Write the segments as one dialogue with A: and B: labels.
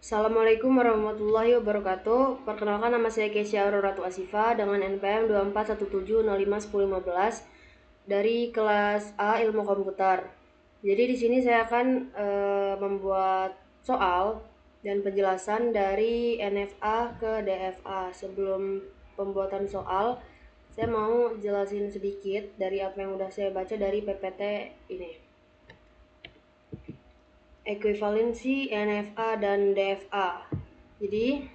A: Assalamualaikum warahmatullahi wabarakatuh. Perkenalkan, nama saya Kesya Auroratu Asifa dengan NPM 2417051015 dari kelas A Ilmu Komputer. Jadi di sini saya akan membuat soal dan penjelasan dari NFA ke DFA. Sebelum pembuatan soal, saya mau jelasin sedikit dari apa yang udah saya baca dari PPT ini. Ekuivalensi NFA dan DFA. Jadi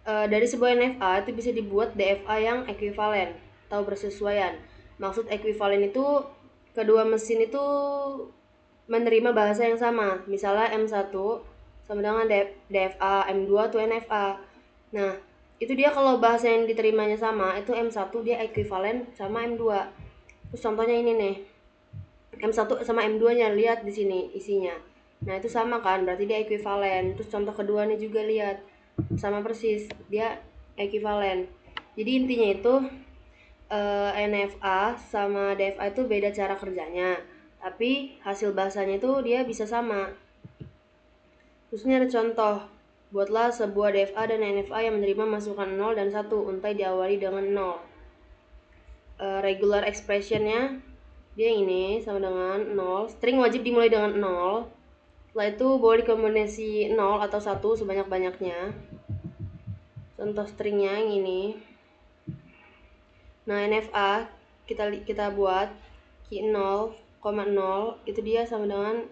A: dari sebuah NFA itu bisa dibuat DFA yang ekuivalen atau bersesuaian. Maksud ekuivalen itu kedua mesin itu menerima bahasa yang sama. Misalnya M1 sama dengan DFA, M2 itu NFA. Nah, itu dia kalau bahasa yang diterimanya sama, itu M1 dia ekuivalen sama M2. Terus contohnya ini nih. M1 sama M2-nya, lihat di sini isinya. Nah, itu sama kan, berarti dia ekuivalen. Terus contoh kedua nih juga lihat. Sama persis, dia ekuivalen. Jadi intinya itu NFA sama DFA itu beda cara kerjanya. Tapi hasil bahasanya itu dia bisa sama. Terus ini ada contoh. Buatlah sebuah DFA dan NFA yang menerima masukan 0 dan 1. Untai diawali dengan 0. Regular expressionnya dia ini sama dengan 0. String wajib dimulai dengan 0. Setelah itu boleh dikombinasi 0 atau 1 sebanyak-banyaknya. Contoh stringnya yang ini. Nah, NFA kita buat Q 0,0 itu dia sama dengan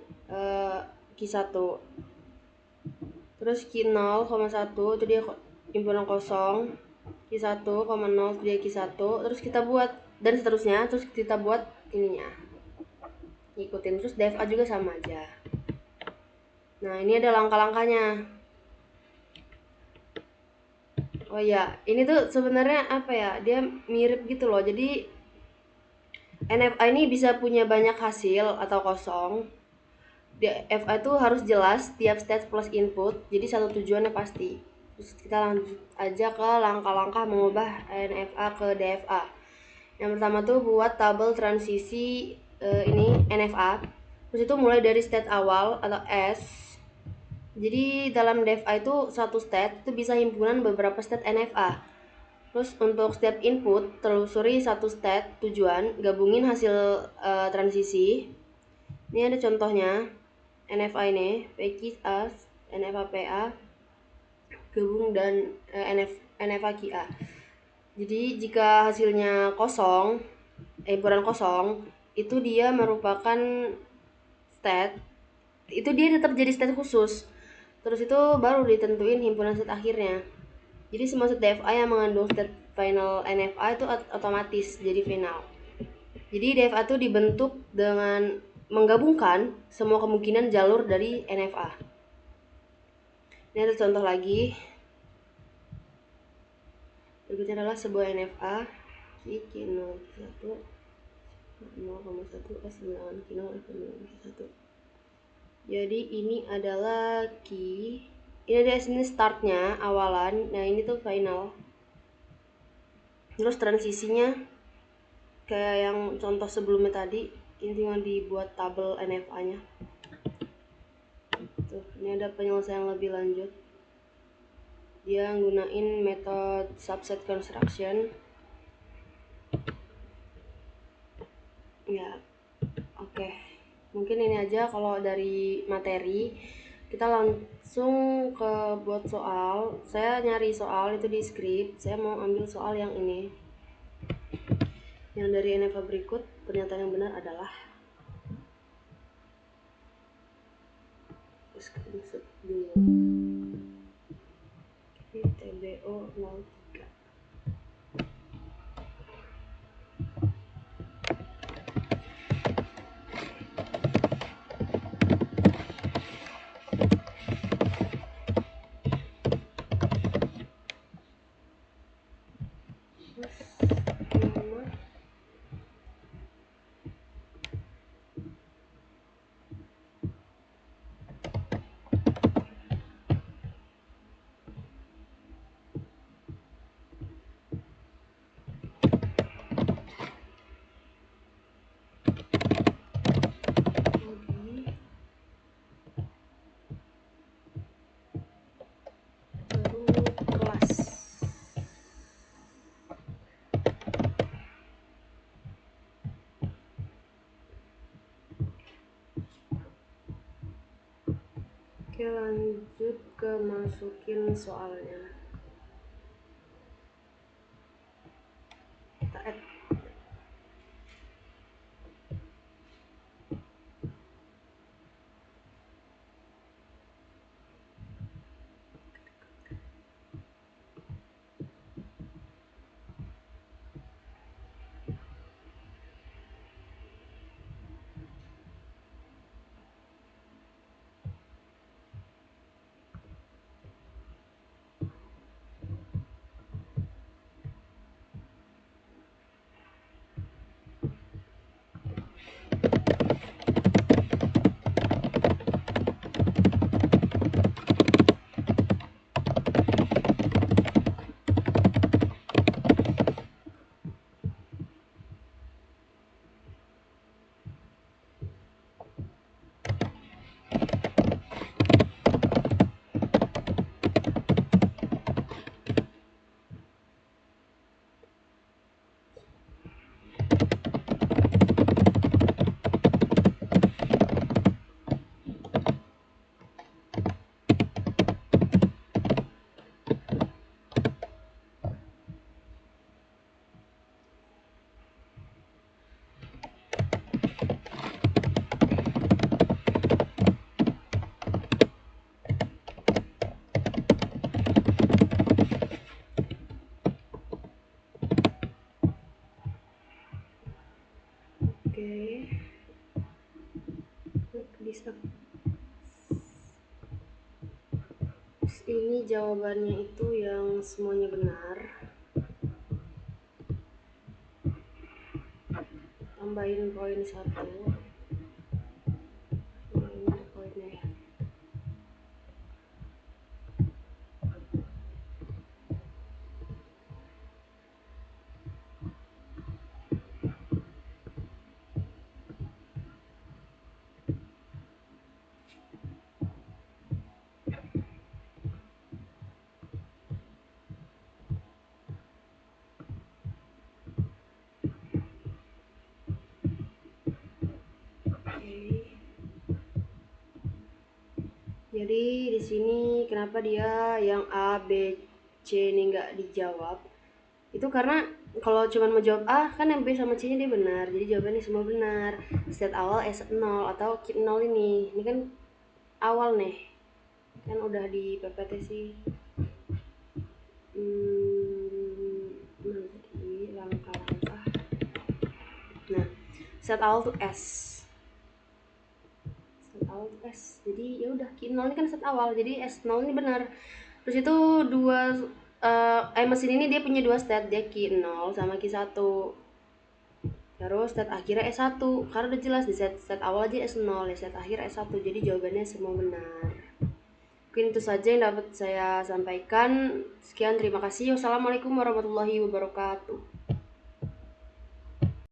A: Q1. Terus Q 0,1 itu dia himpunan kosong. Q1,0 itu dia Q1. Terus kita buat dan seterusnya, terus kita buat ininya. Ikutin terus DFA juga sama aja. Nah, ini ada langkah-langkahnya. Oh ya, ini tuh sebenarnya apa ya? Dia mirip gitu loh. Jadi NFA ini bisa punya banyak hasil atau kosong. DFA itu harus jelas tiap state plus input. Jadi satu tujuannya pasti. Terus kita lanjut aja ke langkah-langkah mengubah NFA ke DFA. Yang pertama tuh buat tabel transisi ini NFA. Terus itu mulai dari state awal atau S. Jadi dalam DFA itu satu state itu bisa himpunan beberapa state NFA. Terus untuk step input telusuri satu state tujuan, gabungin hasil transisi. Ini ada contohnya NFA ini, PQA, NFA PA, gabung dan NFA QA. Jadi jika hasilnya kosong, himpunan kosong, itu dia merupakan state, itu dia tetap jadi state khusus. Terus itu baru ditentuin himpunan state akhirnya. Jadi semua state DFA yang mengandung state final NFA itu otomatis jadi final. Jadi DFA itu dibentuk dengan menggabungkan semua kemungkinan jalur dari NFA. Ini ada contoh lagi. Berikutnya adalah sebuah NFA Q01 0,1 S9 Q0 Jadi ini adalah key. Ini ada sini startnya awalan. Nah, ini tuh final. Terus transisinya kayak yang contoh sebelumnya tadi, ini tinggal dibuat tabel NFA-nya. Tuh, ini ada penyelesaian lebih lanjut. Dia gunain metode subset construction. Ya, oke. Mungkin ini aja kalau dari materi. Kita langsung ke buat soal. Saya nyari soal itu di script. Saya mau ambil soal yang ini. Yang dari NFA berikut, pernyataan yang benar adalah screenshot dulu. TBO 03. Oke, lanjut ke masukin soalnya. Kita add. Oke, bisa. Ini jawabannya itu yang semuanya benar. Tambahin poin 1. Ini poinnya ya. Oke. Jadi di sini kenapa dia yang A, B, C ini nggak dijawab? Itu karena kalau cuma mau jawab A kan yang B sama C nya dia benar, jadi jawabannya semua benar. State awal S0 atau kit 0 ini kan awal nih, kan udah di PPT sih. Nanti langkah-langkah. Nah, set awal tuh S. Set awal tuh S. Jadi ya udah kit 0 ini kan set awal, jadi S0 ini benar. Terus itu mesin ini dia punya dua state, dia key 0 sama key 1. Terus state akhirnya S1, karena udah jelas di state awal aja S0, ya state akhir S1, jadi jawabannya semua benar. Mungkin itu saja yang dapat saya sampaikan. Sekian, terima kasih. Wassalamualaikum warahmatullahi wabarakatuh.